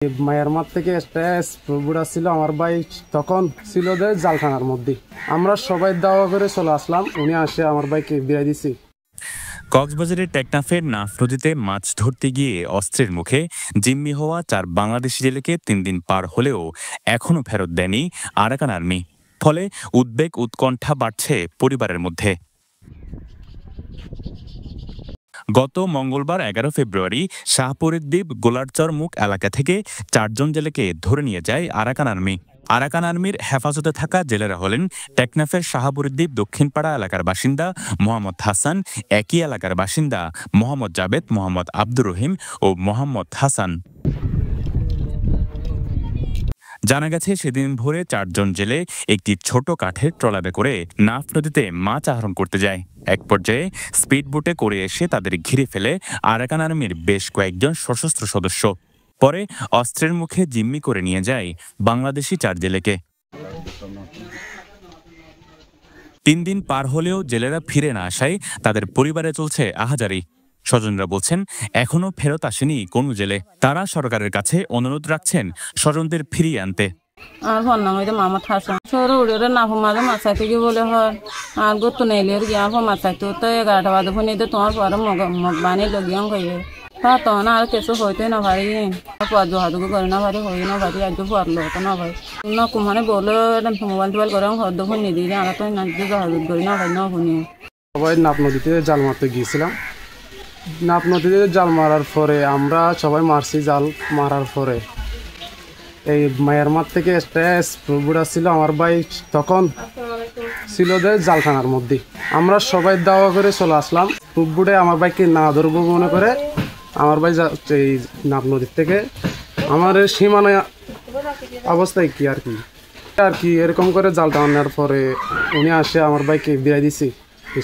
মায়ারমার থেকে স্ট্রেস বুড়া ছিল আমার ভাই তখন ছিল যে জালখানার মধ্যে আমরা সবাই দাওয়া করে চলে আসলাম উনি আসে আমার ভাইকে বিয়ে দিছি। কক্সবাজারের টেকনাফের নাফ নদীতে মাছ ধরতে গিয়ে অস্ত্রের মুখে জিম্মি হওয়া 4 বাংলাদেশি জেলেকে 3 দিন পার হলেও এখনও ফেরত দেয়নি আরাকান আর্মি। ফলে উদ্বেগ উৎকণ্ঠা বাড়ছে পরিবারের মধ্যে। গত মঙ্গলবার 11 ফেব্রুয়ারি শাহপুরের দ্বীপ গোলারচর মুখ এলাকা থেকে 4 জন জেলেকে ধরে নিয়ে যায় আরাকান আর্মি। আরাকান আর্মির হেফাজতে থাকা জেলেরা হলেন টেকনাফের শাহপুরদ্বীপ দক্ষিণপাড়া এলাকার বাসিন্দা মোহাম্মদ হাসান, একই এলাকার বাসিন্দা মোহাম্মদ জাবেদ, মোহাম্মদ আব্দুর রহিম ও মোহাম্মদ হাসান। জানা গেছে সেদিন ভোরে 4 জন জেলে একটি ছোট কাঠের ট্রলারে করে নাফ নদীতে মাছ আহরণ করতে যায়। এক পর্যায়ে স্পিড বোটে করে এসে তাদের ঘিরে ফেলে আরাকান আর্মির বেশ কয়েকজন সশস্ত্র সদস্য। পরে অস্ত্রের মুখে জিম্মি করে নিয়ে যায় বাংলাদেশি 4 জেলেকে। 3 দিন পার হলেও জেলেরা ফিরে না আসায় তাদের পরিবারে চলছে আহাজারি। স্বজনরা বলছেন এখনো ফেরত আসেনি কোনো জেলে। তারা সরকারের কাছে অনুরোধ রাখছেন স্বজনদের ফিরিয়ে আনতে। আর নাম হইতে মোহাম্মদ হাসান সৌর উড়ে না মাঝে মাছাই থেকে বলে হয় আর গত নেইলে আর গিয়া মাছাই তো 11টা বাজে ফোন দিতে তোমার পরে মগ বানিয়ে লগিয়াং খাইয়ে তা তখন আর কিছু হইতে না পারি পর জহাদুকু করে না পারি হই না পারি আজ পারলো তো না ভাই না কুমানে বলে মোবাইল টোবাইল করে হদ্দ ফোন নিয়ে দিয়ে আর তো না জহাদুক করি না ভাই না শুনি। সবাই নাপ নদীতে জাল মারতে গিয়েছিলাম। নাপ নদীতে জাল মারার পরে আমরা সবাই মারছি। জাল মারার পরে এই মায়ারমার থেকে স্ট্রেস বুড়া ছিল আমার ভাই তখন ছিল যে জালখানার মধ্যে আমরা সবাই দাওয়া করে চলে আসলাম। বুড়ে আমার ভাইকে না ধরবো মনে করে আমার ভাই এই নাপ নদীর থেকে আমার সীমানা অবস্থায় কি আর কি এরকম করে জাল টানানোর পরে উনি আসে আমার ভাইকে বিয়ে দিছি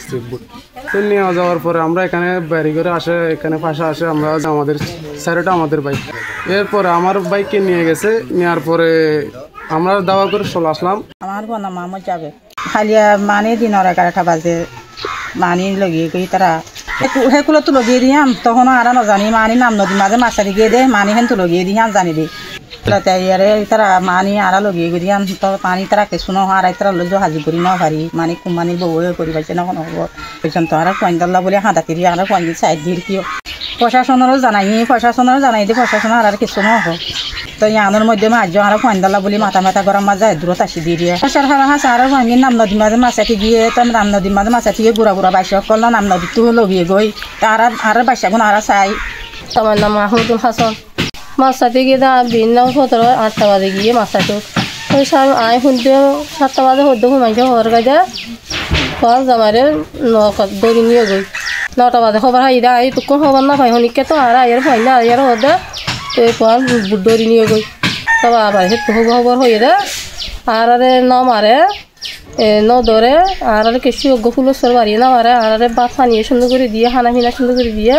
স্ট্রিট বুট তো নিয়ে যাওয়ার পরে আমরা এখানে বাড়ি করে আসে এখানে পাশে আসে আমরা আমাদের স্যারটা আমাদের বাইক এরপরে আমার বাইককে নিয়ে গেছে। নেওয়ার পরে আমরা দাওয়া করে চলে আসলাম। আমার বনা মামা যাবে খালিয়া মানে দিনের 11টা বাজে মানি লগিয়ে গই তারা সেগুলো তো লগিয়ে দিয়াম তখন আর নাজানি মানি নাম নদী মাঝে মাছারি গিয়ে দে মানি হেন তো লগিয়ে দিয়াম জানি দে ইয়ারে তারা মানি আরা লগিয়ে গই দিয়াম তো পানি তারা কিছু ন আর তারা লজ হাজি করি না পারি মানে কুমানি বউ করি পাইছে না কোনো হব পর্যন্ত আর পয়েন্টাল্লা বলে হাঁদা কেরি আর পয়েন্ট সাইড দিয়ে কি প্রশাসনেরও জানাই দিয়ে প্রশাসনের আর কিছু ন হব তো ইয়ানোর মধ্যে মাছ আর পয়েন্টাল্লা বলে মাথা গরম মাছ যায় দূরত আসি দিয়ে দিয়ে হাসার হারা হাসা আর ভাঙি নাম নদী মাঝে মাছাটি গিয়ে তো নাম নদীর মাঝে মাছাটি গিয়ে গুড়া বাইশা করলো নাম নদীতো লগিয়ে গই আর বাইশাগুন আর চাই। আমার নাম মাহমুদুল হাসান মাছাতে গিয়ে বিভিন্ন 17-8টা বাজে গিয়ে মাছাটো ওই সার আয় শুনতে 7টা বাজে হদ্দ ঘুমাইছে হওয়ার কাজে ঘর জামারে দৌড়ি নিয়ে গই 9টা বাজে খবর হাই দা এই টুকুন খবর না পাই হনিকে তো আর আয়ের পাই না আয়ের হদে তো পর দৌড়ি নিয়ে গই তবে আবার সে খবর হয়ে দে আর ন মারে ন ধরে আর কিছু ফুল সর বাড়িয়ে না মারে আর ভাত পানিয়ে সুন্দর করে দিয়ে খানা পিনা সুন্দর করে দিয়ে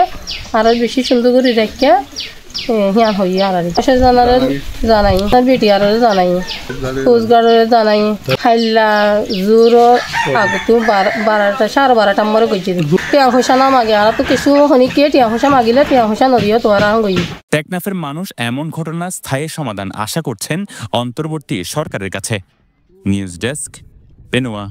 আর বেশি সুন্দর করে রেখে হিয়ান হই আর জানারে জানাই বেটি আর জানাই কোচগাড়ে জানাই খাইলা জোর আগতো 12টা মরে গেছি টিয়া পয়সা না মাগে আর তো কিছু হনি কে টিয়া পয়সা মাগিলে টিয়া পয়সা নদীও তো আর গই। টেকনাফের মানুষ এমন ঘটনা স্থায়ী সমাধান আশা করছেন অন্তর্বর্তী সরকারের কাছে। News desk, Penowa.